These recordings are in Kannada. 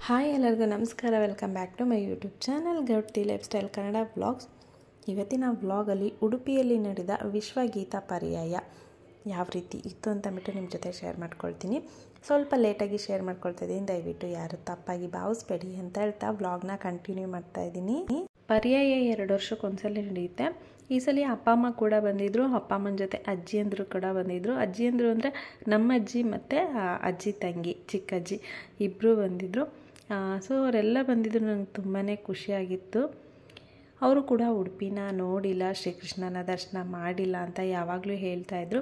ಹಾಯ್ ಎಲ್ಲರಿಗೂ ನಮಸ್ಕಾರ. Welcome back to my YouTube channel Gauti lifestyle Kannada vlogs. ಇವತ್ತಿನ ವ್ಲಾಗಲ್ಲಿ ಉಡುಪಿಯಲ್ಲಿ ನಡೆದ ವಿಶ್ವಗೀತ ಪರ್ಯಾಯ ಯಾವ ರೀತಿ ಇತ್ತು ಅಂತಂದ್ಬಿಟ್ಟು ನಿಮ್ಮ ಜೊತೆ ಶೇರ್ ಮಾಡ್ಕೊಳ್ತೀನಿ. ಸ್ವಲ್ಪ ಲೇಟಾಗಿ ಶೇರ್ ಮಾಡ್ಕೊಳ್ತಿದ್ದೀನಿ, ದಯವಿಟ್ಟು ಯಾರು ತಪ್ಪಾಗಿ ಭಾವಿಸ್ಬೇಡಿ ಅಂತ ಹೇಳ್ತಾ ವ್ಲಾಗ್ನ ಕಂಟಿನ್ಯೂ ಮಾಡ್ತಾಯಿದ್ದೀನಿ. ಪರ್ಯಾಯ 2 ವರ್ಷಕ್ಕೊಂದ್ಸಲ ನಡೆಯುತ್ತೆ. ಈ ಸಲ ಅಪ್ಪ ಅಮ್ಮ ಕೂಡ ಬಂದಿದ್ದರು, ಅಪ್ಪ ಅಮ್ಮನ ಜೊತೆ ಅಜ್ಜಿಯಂದರು ಕೂಡ ಬಂದಿದ್ದರು. ಅಜ್ಜಿಯಂದರು ಅಂದರೆ ನಮ್ಮ ಅಜ್ಜಿ ಮತ್ತು ಅಜ್ಜಿ ತಂಗಿ ಚಿಕ್ಕಜ್ಜಿ ಇಬ್ಬರು ಬಂದಿದ್ದರು. ಸೊ ಅವರೆಲ್ಲ ಬಂದಿದ್ದರು. ನನಗೆ ತುಂಬಾ ಖುಷಿಯಾಗಿತ್ತು. ಅವರು ಕೂಡ ಉಡುಪಿನ ನೋಡಿಲ್ಲ, ಶ್ರೀಕೃಷ್ಣನ ದರ್ಶನ ಮಾಡಿಲ್ಲ ಅಂತ ಯಾವಾಗಲೂ ಹೇಳ್ತಾಯಿದ್ರು.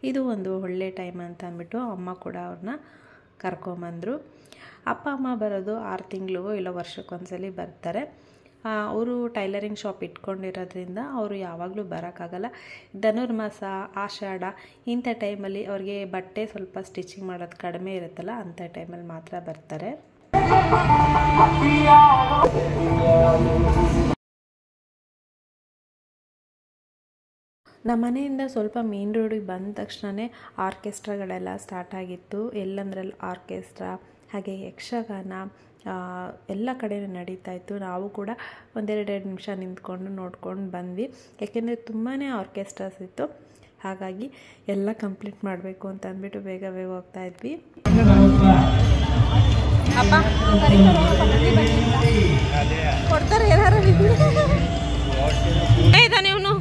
ಇದು ಒಂದು ಒಳ್ಳೆ ಟೈಮ್ ಅಂತ ಅಂದ್ಬಿಟ್ಟು ಅಮ್ಮ ಕೂಡ ಅವ್ರನ್ನ ಕರ್ಕೊಂಬಂದರು. ಅಪ್ಪ ಅಮ್ಮ ಬರೋದು 6 ತಿಂಗಳಿಗೋ ಇಲ್ಲ ವರ್ಷಕ್ಕೊಂದ್ಸಲಿ ಬರ್ತಾರೆ. ಅವರು ಟೈಲರಿಂಗ್ ಶಾಪ್ ಇಟ್ಕೊಂಡಿರೋದ್ರಿಂದ ಅವರು ಯಾವಾಗಲೂ ಬರೋಕ್ಕಾಗಲ್ಲ. ಧನುರ್ಮಾಸ, ಆಷಾಢ ಇಂಥ ಟೈಮಲ್ಲಿ ಅವ್ರಿಗೆ ಬಟ್ಟೆ ಸ್ವಲ್ಪ ಸ್ಟಿಚಿಂಗ್ ಮಾಡೋದು ಕಡಿಮೆ ಇರುತ್ತಲ್ಲ, ಅಂಥ ಟೈಮಲ್ಲಿ ಮಾತ್ರ ಬರ್ತಾರೆ. ನಮ್ಮ ಮನೆಯಿಂದ ಸ್ವಲ್ಪ ಮೇನ್ ರೋಡಿಗೆ ಬಂದ ತಕ್ಷಣವೇ ಆರ್ಕೆಸ್ಟ್ರಾಗಳೆಲ್ಲ ಸ್ಟಾರ್ಟ್ ಆಗಿತ್ತು. ಎಲ್ಲಂದ್ರಲ್ಲಿ ಆರ್ಕೆಸ್ಟ್ರಾ ಹಾಗೆ ಯಕ್ಷಗಾನ ಎಲ್ಲ ಕಡೆ ನಡೀತಾಯಿತ್ತು. ನಾವು ಕೂಡ 1-2 ನಿಮಿಷ ನಿಂತ್ಕೊಂಡು ನೋಡ್ಕೊಂಡು ಬಂದ್ವಿ. ಯಾಕೆಂದರೆ ತುಂಬಾ ಆರ್ಕೆಸ್ಟ್ರಾಸ್ ಇತ್ತು. ಹಾಗಾಗಿ ಎಲ್ಲ ಕಂಪ್ಲೀಟ್ ಮಾಡಬೇಕು ಅಂತ ಅಂದ್ಬಿಟ್ಟು ಬೇಗ ಹೋಗ್ತಾ ಇದ್ವಿ. ಕೊಡ್ತಾರೆ ಏನಾರು ಇದ್ದಾನೆ ಇವನು.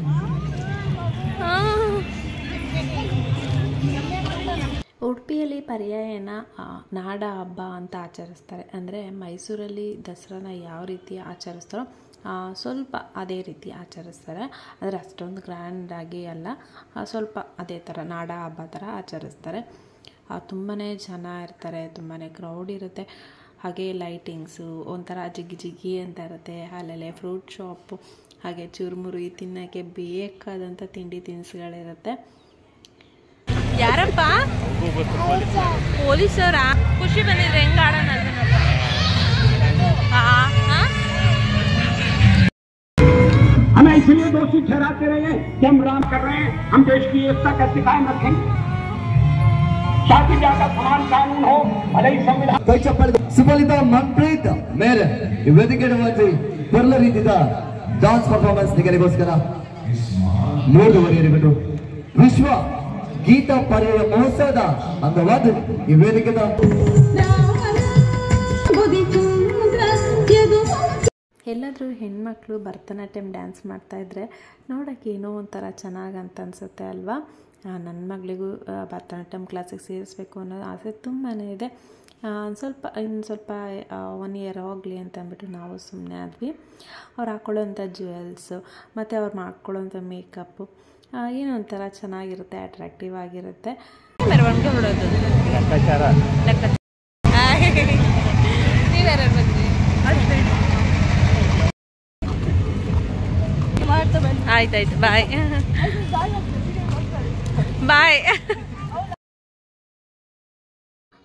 ಉಡುಪಿಯಲ್ಲಿ ಪರ್ಯಾಯನ ನಾಡ ಹಬ್ಬ ಅಂತ ಆಚರಿಸ್ತಾರೆ. ಅಂದರೆ ಮೈಸೂರಲ್ಲಿ ದಸರಾನ ಯಾವ ರೀತಿ ಆಚರಿಸ್ತಾರೋ ಸ್ವಲ್ಪ ಅದೇ ರೀತಿ ಆಚರಿಸ್ತಾರೆ. ಆದರೆ ಅಷ್ಟೊಂದು ಗ್ರ್ಯಾಂಡಾಗಿ ಅಲ್ಲ, ಸ್ವಲ್ಪ ಅದೇ ಥರ ನಾಡ ಹಬ್ಬ ಥರ ಆಚರಿಸ್ತಾರೆ. ತುಂಬಾ ಜನ ಇರ್ತಾರೆ, ತುಂಬಾ ಕ್ರೌಡ್ ಇರುತ್ತೆ. ಹಾಗೆ ಲೈಟಿಂಗ್ಸು ಒಂಥರ ಜಿಗಿ ಅಂತ ಇರುತ್ತೆ. ಅಲ್ಲಲ್ಲೇ ಫ್ರೂಟ್ ಶಾಪು, ಹಾಗೆ ಚುರುಮುರಿ ತಿನ್ನೋಕ್ಕೆ ಬೇಕಾದಂಥ ತಿಂಡಿ ತಿನಿಸುಗಳಿರುತ್ತೆ. ಯಾರಪ್ಪ ಪೊಲೀಸರ ಖುಷಿ ಬಂದಿದ್ರೆ ಹೆಂಗ ಆಡೋಣ? हमें इसलिए दोषी ठहराते रहे कि हम राम कर रहे हैं, हम देश की एकता कैसे कायम रखेंगे। शादी ब्याह का समान कानून हो, भले ही संविधान ಸುಫಲಿತ ಮನ್ಪ್ರೀತ್ ಮೇರೆ ಈ ವೇದಿಕೆಗೆ ಬಂದು ಬರಲ ರೀತಿಯ ಡಾನ್ಸ್ ಪರ್ಫಾರ್ಮೆನ್ಸ್ ನಿಗದಿಗೋಸ್ಕರ ಮುಂದುವರಿಯಲಿದ್ದು ವಿಶ್ವ ಗೀತ ಪರ್ಯಾಯ ಮಹೋತ್ಸವದ ಅಂಗವಾದ ಈ ವೇದಿಕೆದ ಎಲ್ಲಾದರೂ ಹೆಣ್ಮಕ್ಳು ಭರತನಾಟ್ಯಂ ಡ್ಯಾನ್ಸ್ ಮಾಡ್ತಾಯಿದ್ರೆ ನೋಡೋಕ್ಕೆ ಏನೋ ಒಂಥರ ಚೆನ್ನಾಗಂತ ಅನಿಸುತ್ತೆ ಅಲ್ವಾ? ನನ್ನ ಮಗಳಿಗೂ ಭರತನಾಟ್ಯಂ ಕ್ಲಾಸಿಗೆ ಸೇರಿಸ್ಬೇಕು ಅನ್ನೋ ಆಸೆ ತುಂಬಾ ಇದೆ. ಇನ್ನು ಸ್ವಲ್ಪ 1 ಇಯರ್ ಹೋಗಲಿ ಅಂತ ಅಂದ್ಬಿಟ್ಟು ನಾವು ಸುಮ್ಮನೆ ಆದ್ವಿ. ಅವ್ರು ಹಾಕ್ಕೊಳ್ಳೋಂಥ ಜ್ಯುವೆಲ್ಸು ಮತ್ತು ಅವ್ರು ಮಾಡ್ಕೊಳ್ಳೋಂಥ ಮೇಕಪ್ಪು ಏನೋ ಒಂಥರ ಚೆನ್ನಾಗಿರುತ್ತೆ, ಅಟ್ರಾಕ್ಟಿವ್ ಆಗಿರುತ್ತೆ. ಮೆರವಣಿಗೆ ಹೊಡೋದು ಆಯ್ತಾಯ್ತು, ಬಾಯ್ ಬಾಯ್.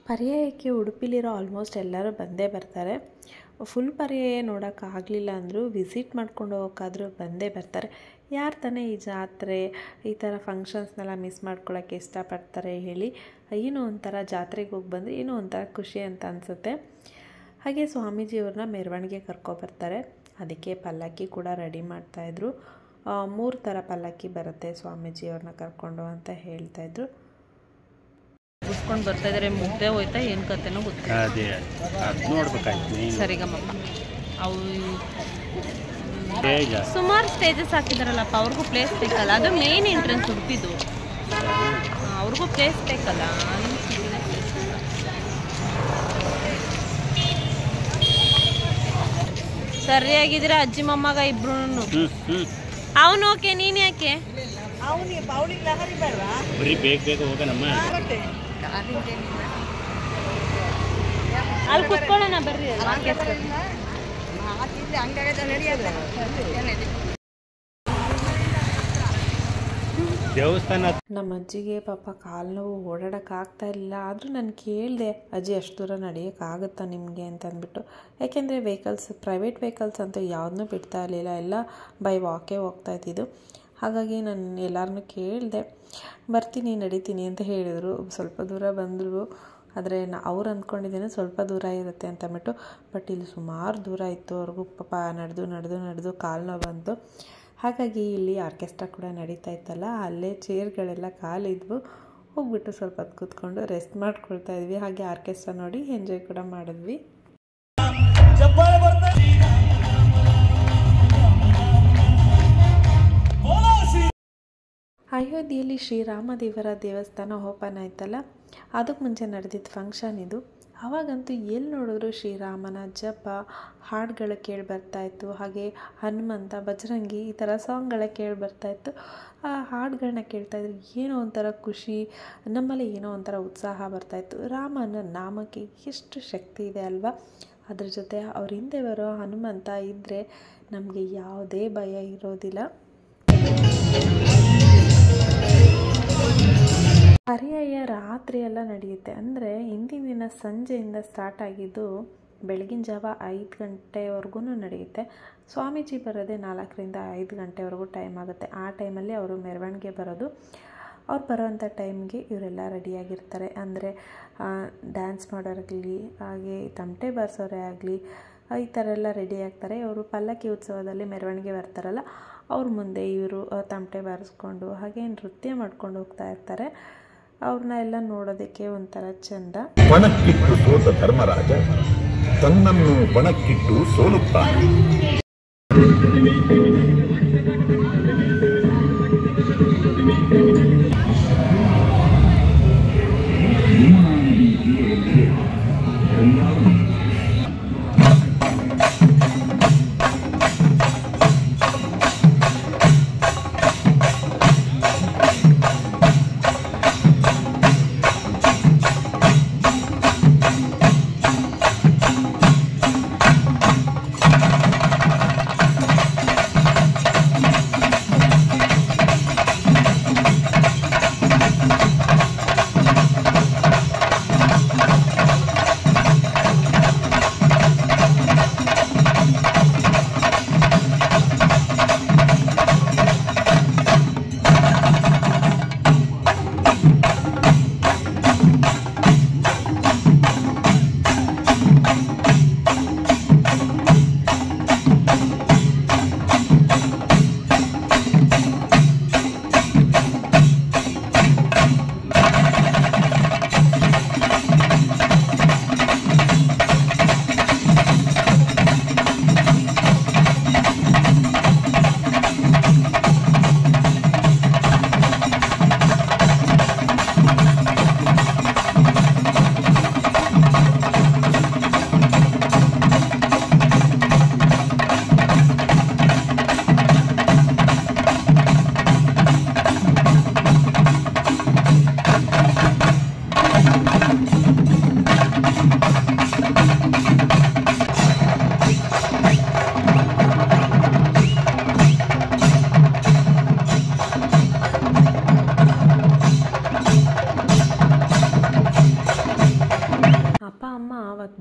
ಪರ್ಯಾಯಕ್ಕೆ ಉಡುಪಿಲಿರೋ ಆಲ್ಮೋಸ್ಟ್ ಎಲ್ಲರೂ ಬಂದೇ ಬರ್ತಾರೆ. ಫುಲ್ ಪರ್ಯಾಯ ನೋಡೋಕ್ಕಾಗಲಿಲ್ಲ ಅಂದರೂ ವಿಸಿಟ್ ಮಾಡ್ಕೊಂಡು ಹೋಗೋಕ್ಕಾದರೂ ಬಂದೇ ಬರ್ತಾರೆ. ಯಾರು ತಾನೇ ಈ ಜಾತ್ರೆ ಈ ಥರ ಫಂಕ್ಷನ್ಸ್ನೆಲ್ಲ ಮಿಸ್ ಮಾಡ್ಕೊಳ್ಳೋಕ್ಕೆ ಇಷ್ಟಪಡ್ತಾರೆ ಹೇಳಿ? ಏನೋ ಒಂಥರ ಜಾತ್ರೆಗೆ ಹೋಗಿ ಬಂದರೆ ಏನೋ ಒಂಥರ ಖುಷಿ ಅಂತ ಅನಿಸುತ್ತೆ. ಹಾಗೆ ಸ್ವಾಮೀಜಿಯವ್ರನ್ನ ಮೆರವಣಿಗೆ ಕರ್ಕೊಬರ್ತಾರೆ. ಅದಕ್ಕೆ ಪಲ್ಲಕ್ಕಿ ಕೂಡ ರೆಡಿ ಮಾಡ್ತಾಯಿದ್ರು. 3 ಥರ ಪಲ್ಲಕ್ಕಿ ಬರುತ್ತೆ ಸ್ವಾಮೀಜಿಯವ್ರನ್ನ ಕರ್ಕೊಂಡು ಅಂತ ಹೇಳ್ತಾಯಿದ್ರು. ಉಸ್ಕೊಂಡು ಬರ್ತಾ ಇದ್ದಾರೆ. ಮುಗ್ದೆ ಹೋಯ್ತಾ ಏನು ಕತೆನೋ ಗೊತ್ತಿಲ್ಲ. ಸರಿಗಮ್ಮಪ್ಪ ಅವು ಸುಮಾರು ಸ್ಟೇಜಸ್ ಹಾಕಿದಾರಲ್ಲಪ್ಪ, ಅವ್ರಿಗೂ ಪ್ಲೇಸ್ ಬೇಕಲ್ಲ. ಅದು ಮೇನ್ ಎಂಟ್ರೆನ್ಸ್ ಉಡುಪಿದು, ಅವ್ರಿಗೂ ಪ್ಲೇಸ್ ಬೇಕಲ್ಲ. ಸರಿಯಾಗಿದ್ದೀರಾ ಅಜ್ಜಿ ಮೊಮ್ಮಗ ಇಬ್ರು? ಅವನು ಓಕೆ, ನೀನು ಯಾಕೆ? ಅಲ್ಲಿ ಕುತ್ಕೊಳ್ಳೋಣ ಬರ್ರಿ. ದೇವಸ್ಥಾನ ನಮ್ಮ ಅಜ್ಜಿಗೆ ಪಾಪ ಕಾಲು ನೋವು, ಓಡಾಡೋಕ್ಕಾಗ್ತಾ ಇಲ್ಲ. ಆದರೂ ನಾನು ಕೇಳಿದೆ, ಅಜ್ಜಿ ಅಷ್ಟು ದೂರ ನಡೆಯೋಕ್ಕಾಗುತ್ತಾ ನಿಮಗೆ ಅಂತ ಅಂದ್ಬಿಟ್ಟು. ಯಾಕೆಂದರೆ ಪ್ರೈವೇಟ್ ವೆಹಿಕಲ್ಸ್ ಅಂತೂ ಯಾವುದನ್ನೂ ಬಿಡ್ತಾ ಇರಲಿಲ್ಲ, ಎಲ್ಲ ಬೈ ವಾಕೇ ಹೋಗ್ತಾ ಇದ್ದಿದ್ದು. ಹಾಗಾಗಿ ನಾನು ಎಲ್ಲರನ್ನೂ ಕೇಳಿದೆ, ಬರ್ತೀನಿ ನಡೀತೀನಿ ಅಂತ ಹೇಳಿದರು. ಸ್ವಲ್ಪ ದೂರ ಬಂದರು. ಆದರೆ ಅವ್ರು ಅಂದ್ಕೊಂಡಿದ್ದೇನೆ ಸ್ವಲ್ಪ ದೂರ ಇರುತ್ತೆ ಅಂತ ಅಂದ್ಬಿಟ್ಟು, ಬಟ್ ಇಲ್ಲಿ ಸುಮಾರು ದೂರ ಇತ್ತು. ಅವ್ರಿಗೂ ಪಾಪ ನಡೆದು ಕಾಲು ನೋವು ಬಂತು. ಹಾಗಾಗಿ ಇಲ್ಲಿ ಆರ್ಕೆಸ್ಟ್ರಾ ಕೂಡ ನಡೀತಾ ಇತ್ತಲ್ಲ, ಅಲ್ಲೇ ಚೇರ್ಗಳೆಲ್ಲ ಖಾಲಿದ್ವು. ಹೋಗ್ಬಿಟ್ಟು ಸ್ವಲ್ಪ ಹೊತ್ತು ಕೂತ್ಕೊಂಡು ರೆಸ್ಟ್ ಮಾಡ್ಕೊಳ್ತಾ ಇದ್ವಿ. ಹಾಗೆ ಆರ್ಕೆಸ್ಟ್ರಾ ನೋಡಿ ಎಂಜಾಯ್ ಕೂಡ ಮಾಡಿದ್ವಿ. ಅಯೋಧ್ಯೆಯಲ್ಲಿ ಶ್ರೀರಾಮ ದೇವರ ದೇವಸ್ಥಾನ ಓಪನ್ ಆಯ್ತಲ್ಲ, ಅದಕ್ಕೆ ಮುಂಚೆ ನಡೆದಿದ್ದ ಫಂಕ್ಷನ್ ಇದು. ಆವಾಗಂತೂ ಎಲ್ಲಿ ನೋಡಿದ್ರು ಶ್ರೀರಾಮನ ಜಪ ಹಾಡುಗಳು ಕೇಳಿ ಬರ್ತಾಯಿತ್ತು. ಹಾಗೆ ಹನುಮಂತ, ಬಜರಂಗಿ ಈ ಥರ ಸಾಂಗ್ಗಳ ಕೇಳಿ ಬರ್ತಾಯಿತ್ತು. ಆ ಹಾಡುಗಳನ್ನ ಕೇಳ್ತಾಯಿದ್ರು ಏನೋ ಒಂಥರ ಖುಷಿ, ನಮ್ಮಲ್ಲಿ ಏನೋ ಒಂಥರ ಉತ್ಸಾಹ ಬರ್ತಾಯಿತ್ತು. ರಾಮನ ನಾಮಕ್ಕೆ ಎಷ್ಟು ಶಕ್ತಿ ಇದೆ ಅಲ್ವಾ. ಅದ್ರ ಜೊತೆ ಅವ್ರ ಹಿಂದೆ ಬರೋ ಹನುಮಂತ ಇದ್ದರೆ ನಮಗೆ ಯಾವುದೇ ಭಯ ಇರೋದಿಲ್ಲ. ಪರ್ಯಾಯ ರಾತ್ರಿ ಎಲ್ಲ ನಡೆಯುತ್ತೆ. ಅಂದರೆ ಹಿಂದಿನ ದಿನ ಸಂಜೆಯಿಂದ ಸ್ಟಾರ್ಟ್ ಆಗಿದ್ದು ಬೆಳಗಿನ ಜಾವ 5 ಗಂಟೆವರೆಗೂ ನಡೆಯುತ್ತೆ. ಸ್ವಾಮೀಜಿ ಬರೋದೇ 4ರಿಂದ 5 ಗಂಟೆವರೆಗೂ ಟೈಮ್ ಆಗುತ್ತೆ. ಆ ಟೈಮಲ್ಲಿ ಅವರು ಮೆರವಣಿಗೆ ಬರೋದು. ಅವ್ರು ಬರೋವಂಥ ಟೈಮ್ಗೆ ಇವರೆಲ್ಲ ರೆಡಿಯಾಗಿರ್ತಾರೆ. ಅಂದರೆ ಡ್ಯಾನ್ಸ್ ಮಾಡೋರಾಗಲಿ, ಹಾಗೆ ತಮಟೆ ಬಾರಿಸೋರೇ ಆಗಲಿ, ಈ ಥರ ಎಲ್ಲ ರೆಡಿ ಆಗ್ತಾರೆ. ಅವರು ಪಲ್ಲಕ್ಕಿ ಉತ್ಸವದಲ್ಲಿ ಮೆರವಣಿಗೆ ಬರ್ತಾರಲ್ಲ, ಅವ್ರ ಮುಂದೆ ಇವರು ತಮಟೆ ಬಾರಿಸ್ಕೊಂಡು ಹಾಗೆ ನೃತ್ಯ ಮಾಡ್ಕೊಂಡು ಹೋಗ್ತಾ ಇರ್ತಾರೆ. ಅವ್ರನ್ನ ಎಲ್ಲ ನೋಡೋದಕ್ಕೆ ಒಂಥರ ಚಂದ. ಪಣಕ್ಕಿಟ್ಟು ಸೋತ ಧರ್ಮರಾಜ ತನ್ನನ್ನು ಪಣಕ್ಕಿಟ್ಟು ಸೋಲುತ್ತಾನೆ.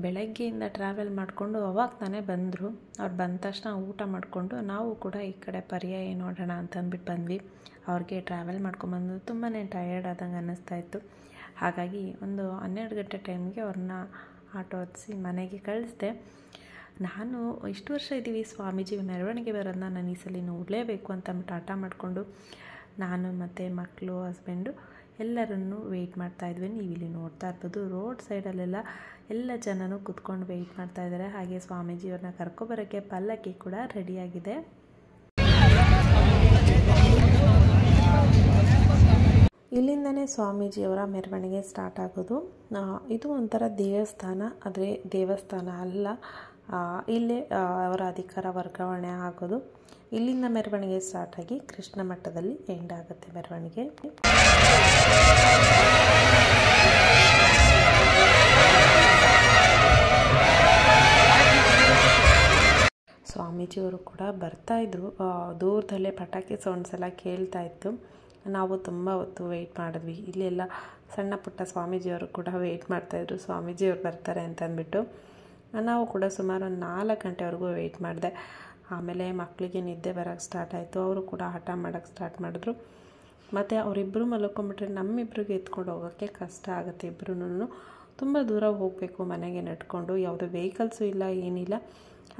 ಬೆಳಗ್ಗೆಯಿಂದ ಟ್ರಾವೆಲ್ ಮಾಡಿಕೊಂಡು ಅವಾಗ ತಾನೇ ಬಂದರು. ಅವ್ರು ಬಂದ ತಕ್ಷಣ ಊಟ ಮಾಡಿಕೊಂಡು ನಾವು ಕೂಡ ಈ ಕಡೆ ಪರ್ಯಾಯ ನೋಡೋಣ ಅಂತಂದ್ಬಿಟ್ಟು ಬಂದ್ವಿ. ಅವ್ರಿಗೆ ಟ್ರಾವೆಲ್ ಮಾಡ್ಕೊಂಬಂದು ತುಂಬಾ ಟಯರ್ಡ್ ಆದಂಗೆ ಅನ್ನಿಸ್ತಾಯಿತ್ತು. ಹಾಗಾಗಿ ಒಂದು 12 ಗಂಟೆ ಟೈಮ್ಗೆ ಅವ್ರನ್ನ ಆಟೋ ಹತ್ತಿಸಿ ಮನೆಗೆ ಕಳಿಸ್ದೆ. ನಾನು ಇಷ್ಟು ವರ್ಷ ಇದ್ದೀವಿ, ಸ್ವಾಮೀಜಿ ಮೆರವಣಿಗೆ ಬರೋದನ್ನ ನಾನು ಈ ಸಲ ನೋಡಲೇಬೇಕು ಅಂತಂದ್ಬಿಟ್ಟು ಆಟ ಮಾಡಿಕೊಂಡು ನಾನು ಮತ್ತು ಮಕ್ಕಳು, ಹಸ್ಬೆಂಡು ಎಲ್ಲರನ್ನು ವೆಯ್ಟ್ ಮಾಡ್ತಾಯಿದ್ವಿ. ನೀವು ಇಲ್ಲಿ ನೋಡ್ತಾ ಇರ್ಬೋದು, ರೋಡ್ ಸೈಡಲ್ಲೆಲ್ಲ ಎಲ್ಲ ಜನನೂ ಕೂತ್ಕೊಂಡು ವೆಯ್ಟ್ ಮಾಡ್ತಾಯಿದ್ದಾರೆ. ಹಾಗೆ ಸ್ವಾಮೀಜಿಯವ್ರನ್ನ ಕರ್ಕೊಬರೋಕ್ಕೆ ಪಲ್ಲಕ್ಕಿ ಕೂಡ ರೆಡಿಯಾಗಿದೆ. ಇಲ್ಲಿಂದನೇ ಸ್ವಾಮೀಜಿಯವರ ಮೆರವಣಿಗೆ ಸ್ಟಾರ್ಟ್ ಆಗೋದು. ಇದು ಒಂಥರ ದೇವಸ್ಥಾನ, ಆದರೆ ದೇವಸ್ಥಾನ ಅಲ್ಲ, ಇಲ್ಲೇ ಅವರ ಅಧಿಕಾರ ವರ್ಗಾವಣೆ ಆಗೋದು. ಇಲ್ಲಿಂದ ಮೆರವಣಿಗೆ ಸ್ಟಾರ್ಟ್ ಆಗಿ ಕೃಷ್ಣ ಮಠದಲ್ಲಿ ಎಂಡ್ ಆಗುತ್ತೆ ಮೆರವಣಿಗೆ. ಸ್ವಾಮೀಜಿಯವರು ಕೂಡ ಬರ್ತಾಯಿದ್ರು. ದೂರದಲ್ಲೇ ಪಟಾಕಿ ಸೌಂಡ್ಸ್ ಎಲ್ಲ ಕೇಳ್ತಾ ಇತ್ತು. ನಾವು ತುಂಬ ಹೊತ್ತು ವೆಯ್ಟ್ ಮಾಡಿದ್ವಿ. ಇಲ್ಲೆಲ್ಲ ಸಣ್ಣ ಪುಟ್ಟ ಸ್ವಾಮೀಜಿಯವರು ಕೂಡ ವೆಯ್ಟ್ ಮಾಡ್ತಾಯಿದ್ರು, ಸ್ವಾಮೀಜಿಯವ್ರು ಬರ್ತಾರೆ ಅಂತಂದ್ಬಿಟ್ಟು. ನಾವು ಕೂಡ ಸುಮಾರು 4 ಗಂಟೆವರೆಗೂ ವೆಯ್ಟ್ ಮಾಡಿದೆ. ಆಮೇಲೆ ಮಕ್ಕಳಿಗೆ ನಿದ್ದೆ ಬರೋಕ್ಕೆ ಸ್ಟಾರ್ಟ್ ಆಯಿತು. ಅವರು ಕೂಡ ಆಟ ಮಾಡೋಕ್ಕೆ ಸ್ಟಾರ್ಟ್ ಮಾಡಿದ್ರು. ಮತ್ತು ಅವರಿಬ್ಬರು ಮಲ್ಕೊಂಬಿಟ್ರೆ ನಮ್ಮಿಬ್ರಿಗೆ ಎತ್ಕೊಂಡು ಹೋಗೋಕ್ಕೆ ಕಷ್ಟ ಆಗುತ್ತೆ. ಇಬ್ಬರೂ ತುಂಬ ದೂರ ಹೋಗಬೇಕು ಮನೆಗೆ ನಡ್ಕೊಂಡು, ಯಾವುದೇ ವೆಹಿಕಲ್ಸು ಇಲ್ಲ ಏನಿಲ್ಲ.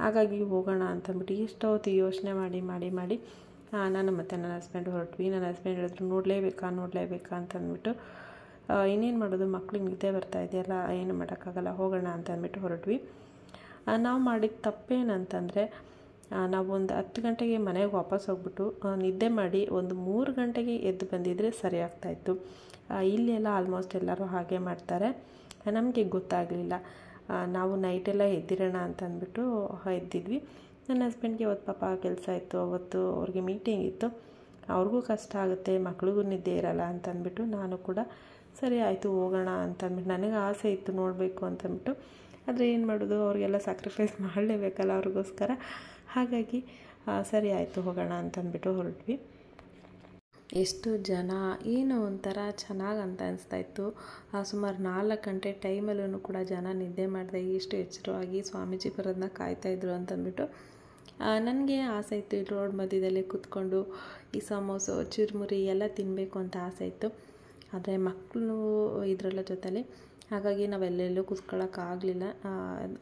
ಹಾಗಾಗಿ ಹೋಗೋಣ ಅಂತಂದ್ಬಿಟ್ಟು ಎಷ್ಟು ಹೊತ್ತು ಯೋಚನೆ ಮಾಡಿ ನಾನು ಮತ್ತು ನನ್ನ ಹಸ್ಬೆಂಡ್ ಹೊರಟ್ವಿ. ನನ್ನ ಹಸ್ಬೆಂಡ್ ಹೇಳಿದ್ರು ನೋಡಲೇಬೇಕಾ ಅಂತಂದ್ಬಿಟ್ಟು, ಇನ್ನೇನು ಮಾಡೋದು, ಮಕ್ಳಿಗೆ ನಿದ್ದೆ ಬರ್ತಾ ಇದೆಯಲ್ಲ, ಏನು ಮಾಡೋಕ್ಕಾಗಲ್ಲ, ಹೋಗೋಣ ಅಂತಂದ್ಬಿಟ್ಟು ಹೊರಟ್ವಿ. ನಾವು ಮಾಡಿದ ತಪ್ಪೇನಂತಂದರೆ, ನಾವು ಒಂದು 10 ಗಂಟೆಗೆ ಮನೆಗೆ ವಾಪಸ್ ಹೋಗ್ಬಿಟ್ಟು ನಿದ್ದೆ ಮಾಡಿ ಒಂದು 3 ಗಂಟೆಗೆ ಎದ್ದು ಬಂದಿದ್ದರೆ ಸರಿ ಆಗ್ತಾಯಿತ್ತು. ಇಲ್ಲೆಲ್ಲ ಆಲ್ಮೋಸ್ಟ್ ಎಲ್ಲರೂ ಹಾಗೆ ಮಾಡ್ತಾರೆ. ನಮಗೆ ಗೊತ್ತಾಗಲಿಲ್ಲ. ನಾವು ನೈಟೆಲ್ಲ ಎದ್ದಿರೋಣ ಅಂತಂದ್ಬಿಟ್ಟು ಎದ್ದಿದ್ವಿ. ನನ್ನ ಹಸ್ಬೆಂಡ್ಗೆ ಅವತ್ತು ಪಾಪ ಕೆಲಸ ಇತ್ತು, ಅವತ್ತು ಅವ್ರಿಗೆ ಮೀಟಿಂಗ್ ಇತ್ತು, ಅವ್ರಿಗೂ ಕಷ್ಟ ಆಗುತ್ತೆ, ಮಕ್ಳಿಗೂ ನಿದ್ದೆ ಇರಲ್ಲ ಅಂತಂದ್ಬಿಟ್ಟು ನಾನು ಕೂಡ ಸರಿ ಆಯಿತು ಹೋಗೋಣ ಅಂತಂದ್ಬಿಟ್ಟು, ನನಗೆ ಆಸೆ ಇತ್ತು ನೋಡಬೇಕು ಅಂತಂದ್ಬಿಟ್ಟು. ಆದರೆ ಏನು ಮಾಡೋದು, ಅವ್ರಿಗೆಲ್ಲ ಸ್ಯಾಕ್ರಿಫೈಸ್ ಮಾಡಲೇಬೇಕಲ್ಲ ಅವ್ರಿಗೋಸ್ಕರ. ಹಾಗಾಗಿ ಸರಿ ಆಯಿತು ಹೋಗೋಣ ಅಂತಂದ್ಬಿಟ್ಟು ಹೊರಟ್ವಿ. ಎಷ್ಟು ಜನ, ಏನೋ ಒಂಥರ ಚೆನ್ನಾಗಿ ಅಂತ ಅನಿಸ್ತಾಯಿತ್ತು. ಸುಮಾರು 4 ಗಂಟೆ ಟೈಮಲ್ಲೂ ಕೂಡ ಜನ ನಿದ್ದೆ ಮಾಡಿದೆ ಎಷ್ಟು ಎಚ್ಚರವಾಗಿ ಸ್ವಾಮೀಜಿ ಬರೋದನ್ನ ಕಾಯ್ತಾಯಿದ್ರು ಅಂತಂದ್ಬಿಟ್ಟು. ನನಗೆ ಆಸೆ ಇತ್ತು ಈ ರೋಡ್ ಮಧ್ಯದಲ್ಲಿ ಕೂತ್ಕೊಂಡು ಈ ಸಮೋಸು ಚುರುಮುರಿ ಎಲ್ಲ ತಿನ್ನಬೇಕು ಅಂತ ಆಸೆ ಇತ್ತು. ಆದರೆ ಮಕ್ಕಳು ಇದರೆಲ್ಲ ಜೊತೆಲಿ, ಹಾಗಾಗಿ ನಾವೆಲ್ಲೆಲ್ಲೂ ಕೂತ್ಕೊಳ್ಳೋಕ್ಕಾಗಲಿಲ್ಲ.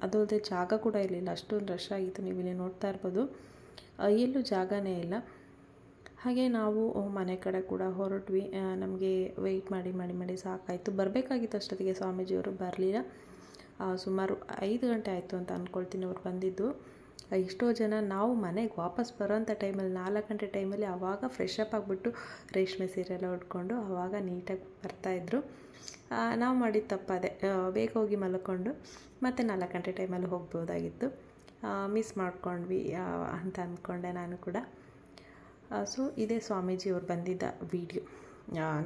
ಅದು ಅಲ್ಲದೆ ಜಾಗ ಕೂಡ ಇರಲಿಲ್ಲ, ಅಷ್ಟೊಂದು ರಶ್ ಆಗಿತ್ತು. ನೀವು ಇಲ್ಲಿ ನೋಡ್ತಾ ಇರ್ಬೋದು, ಎಲ್ಲೂ ಜಾಗನೇ ಇಲ್ಲ. ಹಾಗೆ ನಾವು ಮನೆ ಕಡೆ ಕೂಡ ಹೊರಟ್ವಿ. ನಮಗೆ ವೆಯ್ಟ್ ಮಾಡಿ ಸಾಕಾಯಿತು. ಬರಬೇಕಾಗಿತ್ತು ಅಷ್ಟೊತ್ತಿಗೆ, ಸ್ವಾಮೀಜಿಯವರು ಬರಲಿಲ್ಲ. ಸುಮಾರು 5 ಗಂಟೆ ಆಯಿತು ಅಂತ ಅಂದ್ಕೊಳ್ತೀನಿ ಅವ್ರು ಬಂದಿದ್ದು. ಎಷ್ಟೋ ಜನ ನಾವು ಮನೆಗೆ ವಾಪಸ್ ಬರೋಂಥ ಟೈಮಲ್ಲಿ 4 ಗಂಟೆ ಟೈಮಲ್ಲಿ ಆವಾಗ ಫ್ರೆಶ್ ಅಪ್ ಆಗಿಬಿಟ್ಟು ರೇಷ್ಮೆ ಸೀರೆ ಎಲ್ಲ ಉಟ್ಕೊಂಡು ಆವಾಗ ನೀಟಾಗಿ ಬರ್ತಾಯಿದ್ರು. ನಾವು ಮಾಡಿದ ತಪ್ಪದೆ, ಬೇಗ ಹೋಗಿ ಮಲ್ಕೊಂಡು ಮತ್ತು 4 ಗಂಟೆ ಟೈಮಲ್ಲಿ ಹೋಗ್ಬೋದಾಗಿತ್ತು. ಮಿಸ್ ಮಾಡ್ಕೊಂಡ್ವಿ ಅಂತ ಅಂದ್ಕೊಂಡೆ ನಾನು ಕೂಡ. ಸೊ ಇದೇ ಸ್ವಾಮೀಜಿಯವ್ರು ಬಂದಿದ್ದ ವಿಡಿಯೋ.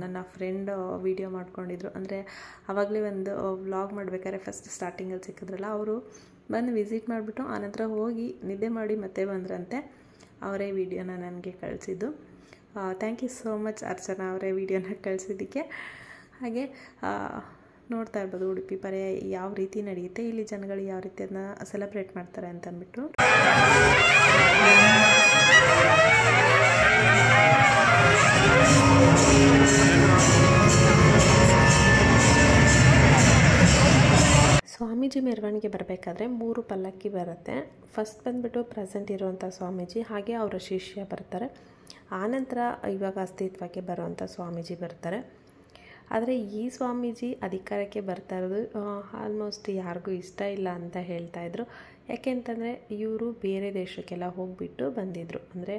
ನನ್ನ ಫ್ರೆಂಡ್ ವಿಡಿಯೋ ಮಾಡ್ಕೊಂಡಿದ್ರು. ಅಂದರೆ ಆವಾಗಲೇ ಒಂದು ವ್ಲಾಗ್ ಮಾಡಬೇಕಾದ್ರೆ ಫಸ್ಟ್ ಸ್ಟಾರ್ಟಿಂಗಲ್ಲಿ ಸಿಕ್ಕಿದ್ರಲ್ಲ, ಅವರು ಬಂದು ವಿಸಿಟ್ ಮಾಡಿಬಿಟ್ಟು ಆನಂತರ ಹೋಗಿ ನಿದ್ದೆ ಮಾಡಿ ಮತ್ತೆ ಬಂದ್ರಂತೆ. ಅವರೇ ವಿಡಿಯೋನ ನನಗೆ ಕಳಿಸಿದ್ದು. Thank you so much Archana ಅವರೇ ವಿಡಿಯೋನ ಕಳಿಸಿದ್ದಕ್ಕೆ. ಹಾಗೆ ನೋಡ್ತಾ ಇರ್ಬೋದು ಉಡುಪಿ ಪರ್ಯಾಯ ಯಾವ ರೀತಿ ನಡೆಯುತ್ತೆ, ಇಲ್ಲಿ ಜನಗಳು ಯಾವ ರೀತಿ ಅದನ್ನ ಸೆಲೆಬ್ರೇಟ್ ಮಾಡ್ತಾರೆ ಅಂತಂದ್ಬಿಟ್ಟು. ಸ್ವಾಮೀಜಿ ಮೆರವಣಿಗೆ ಬರಬೇಕಾದ್ರೆ 3 ಪಲ್ಲಕ್ಕಿ ಬರುತ್ತೆ. ಫಸ್ಟ್ ಬಂದುಬಿಟ್ಟು ಪ್ರೆಸೆಂಟ್ ಇರುವಂಥ ಸ್ವಾಮೀಜಿ, ಹಾಗೆ ಅವರ ಶಿಷ್ಯ ಬರ್ತಾರೆ. ಆನಂತರ ಇವಾಗ ಅಸ್ತಿತ್ವಕ್ಕೆ ಬರುವಂಥ ಸ್ವಾಮೀಜಿ ಬರ್ತಾರೆ. ಆದರೆ ಈ ಸ್ವಾಮೀಜಿ ಅಧಿಕಾರಕ್ಕೆ ಬರ್ತಾ ಇರೋದು ಆಲ್ಮೋಸ್ಟ್ ಯಾರಿಗೂ ಇಷ್ಟ ಇಲ್ಲ ಅಂತ ಹೇಳ್ತಾಯಿದ್ರು. ಯಾಕೆಂತಂದರೆ ಇವರು ಬೇರೆ ದೇಶಕ್ಕೆಲ್ಲ ಹೋಗಿಬಿಟ್ಟು ಬಂದಿದ್ದರು. ಅಂದರೆ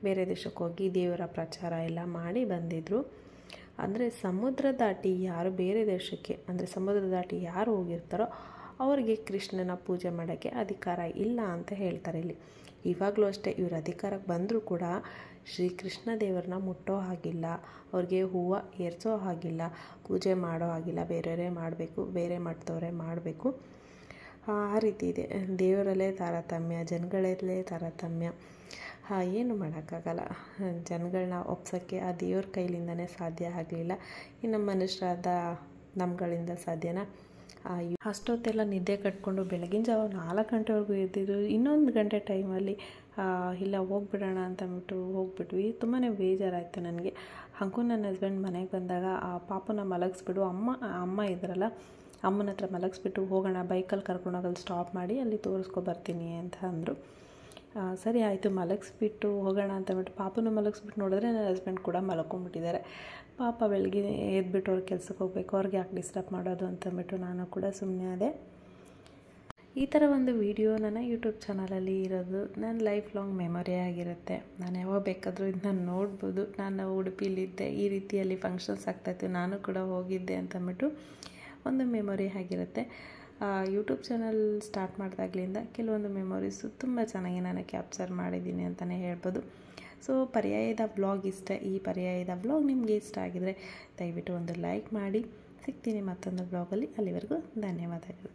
ಬೇರೆ ದೇಶಕ್ಕೆ ಹೋಗಿ ದೇವರ ಪ್ರಚಾರ ಎಲ್ಲ ಮಾಡಿ ಬಂದಿದ್ದರು. ಅಂದರೆ ಸಮುದ್ರ ದಾಟಿ ಯಾರು ಬೇರೆ ದೇಶಕ್ಕೆ, ಅಂದರೆ ಸಮುದ್ರ ದಾಟಿ ಯಾರು ಹೋಗಿರ್ತಾರೋ ಅವರಿಗೆ ಕೃಷ್ಣನ ಪೂಜೆ ಮಾಡೋಕ್ಕೆ ಅಧಿಕಾರ ಇಲ್ಲ ಅಂತ ಹೇಳ್ತಾರೆ ಇಲ್ಲಿ. ಇವಾಗಲೂ ಅಷ್ಟೇ, ಇವರು ಅಧಿಕಾರಕ್ಕೆ ಬಂದರೂ ಕೂಡ ಶ್ರೀಕೃಷ್ಣ ದೇವರನ್ನ ಮುಟ್ಟೋ ಹಾಗಿಲ್ಲ, ಅವ್ರಿಗೆ ಹೂವು ಏರಿಸೋ ಹಾಗಿಲ್ಲ, ಪೂಜೆ ಮಾಡೋ ಹಾಗಿಲ್ಲ. ಬೇರೆಯವರೇ ಮಾಡಬೇಕು, ಬೇರೆ ಮಠದವರೇ ಮಾಡಬೇಕು. ಆ ರೀತಿ ಇದೆ. ದೇವರಲ್ಲೇ ತಾರತಮ್ಯ, ಜನಗಳಲ್ಲೇ ತಾರತಮ್ಯ. ಏನು ಮಾಡೋಕ್ಕಾಗಲ್ಲ. ಜನಗಳನ್ನ ಒಪ್ಸೋಕ್ಕೆ ಆ ದೇವ್ರ ಕೈಲಿಂದನೇ ಸಾಧ್ಯ ಆಗಲಿಲ್ಲ. ಇನ್ನು ಮನುಷ್ಯರಾದ ನಮ್ಗಳಿಂದ ಸಾಧ್ಯನಾ? ಅಷ್ಟೊತ್ತೆಲ್ಲ ನಿದ್ದೆ ಕಟ್ಕೊಂಡು ಬೆಳಗಿನ ಜಾವ 4 ಗಂಟೆವರೆಗೂ ಎದ್ದಿದ್ದು. 1 ಗಂಟೆ ಟೈಮಲ್ಲಿ ಇಲ್ಲ ಹೋಗ್ಬಿಡೋಣ ಅಂತಂದ್ಬಿಟ್ಟು ಹೋಗ್ಬಿಟ್ವಿ. ತುಂಬಾ ಬೇಜಾರಾಯಿತು ನನಗೆ. ಹಾಗೂ ನನ್ನ ಹಸ್ಬೆಂಡ್ ಮನೆಗೆ ಬಂದಾಗ ಆ ಪಾಪನ ಮಲಗಿಸ್ಬಿಡು, ಅಮ್ಮ ಇದ್ರಲ್ಲ, ಅಮ್ಮನ ಹತ್ರ ಮಲಗಿಸ್ಬಿಟ್ಟು ಹೋಗೋಣ, ಬೈಕಲ್ಲಿ ಕರ್ಕೊಂಡೋಗಲ್ಲಿ ಸ್ಟಾಪ್ ಮಾಡಿ ಅಲ್ಲಿ ತೋರಿಸ್ಕೊಬರ್ತೀನಿ ಅಂತ ಅಂದರು. ಸರಿ ಆಯಿತು, ಮಲಗಿಸ್ಬಿಟ್ಟು ಹೋಗೋಣ ಅಂತಂದ್ಬಿಟ್ಟು ಪಾಪನ ಮಲಗಿಸ್ಬಿಟ್ಟು ನೋಡಿದ್ರೆ ನನ್ನ ಹಸ್ಬೆಂಡ್ ಕೂಡ ಮಲ್ಕೊಂಡ್ಬಿಟ್ಟಿದ್ದಾರೆ. ಪಾಪ ಬೆಳಗ್ಗೆ ಎದ್ಬಿಟ್ಟು ಅವ್ರಿಗೆ ಕೆಲ್ಸಕ್ಕೆ ಹೋಗಬೇಕು, ಅವ್ರಿಗೆ ಯಾಕೆ ಡಿಸ್ಟರ್ಬ್ ಮಾಡೋದು ಅಂತಂದ್ಬಿಟ್ಟು ನಾನು ಕೂಡ ಸುಮ್ಮನೆ ಆದೆ. ಈ ಥರ ಒಂದು ವಿಡಿಯೋ ನನ್ನ ಯೂಟ್ಯೂಬ್ ಚಾನಲಲ್ಲಿ ಇರೋದು ನನ್ನ ಲೈಫ್ ಲಾಂಗ್ ಮೆಮೊರಿ ಆಗಿರುತ್ತೆ. ನಾನು ಯಾವಾಗ ಬೇಕಾದರೂ ಇದನ್ನ ನೋಡ್ಬೋದು. ನಾನು ಉಡುಪಿಲಿದ್ದೆ, ಈ ರೀತಿಯಲ್ಲಿ ಫಂಕ್ಷನ್ಸ್ ಆಗ್ತಾಯಿತ್ತು, ನಾನು ಕೂಡ ಹೋಗಿದ್ದೆ ಅಂತಂದ್ಬಿಟ್ಟು ಒಂದು ಮೆಮೊರಿ ಆಗಿರುತ್ತೆ. ಯೂಟ್ಯೂಬ್ ಚಾನಲ್ ಸ್ಟಾರ್ಟ್ ಮಾಡಿದಾಗಲಿಂದ ಕೆಲವೊಂದು ಮೆಮೊರೀಸು ತುಂಬ ಚೆನ್ನಾಗಿ ನಾನು ಕ್ಯಾಪ್ಚರ್ ಮಾಡಿದ್ದೀನಿ ಅಂತಲೇ ಹೇಳ್ಬೋದು. ಸೊ ಪರ್ಯಾಯದ ವ್ಲಾಗ್ ಇಷ್ಟ. ಈ ಪರ್ಯಾಯದ ವ್ಲಾಗ್ ನಿಮಗೆ ಇಷ್ಟ ಆಗಿದರೆ ದಯವಿಟ್ಟು ಒಂದು ಲೈಕ್ ಮಾಡಿ. ಸಿಗ್ತೀನಿ ಮತ್ತೊಂದು ವ್ಲಾಗಲ್ಲಿ. ಅಲ್ಲಿವರೆಗೂ ಧನ್ಯವಾದಗಳು.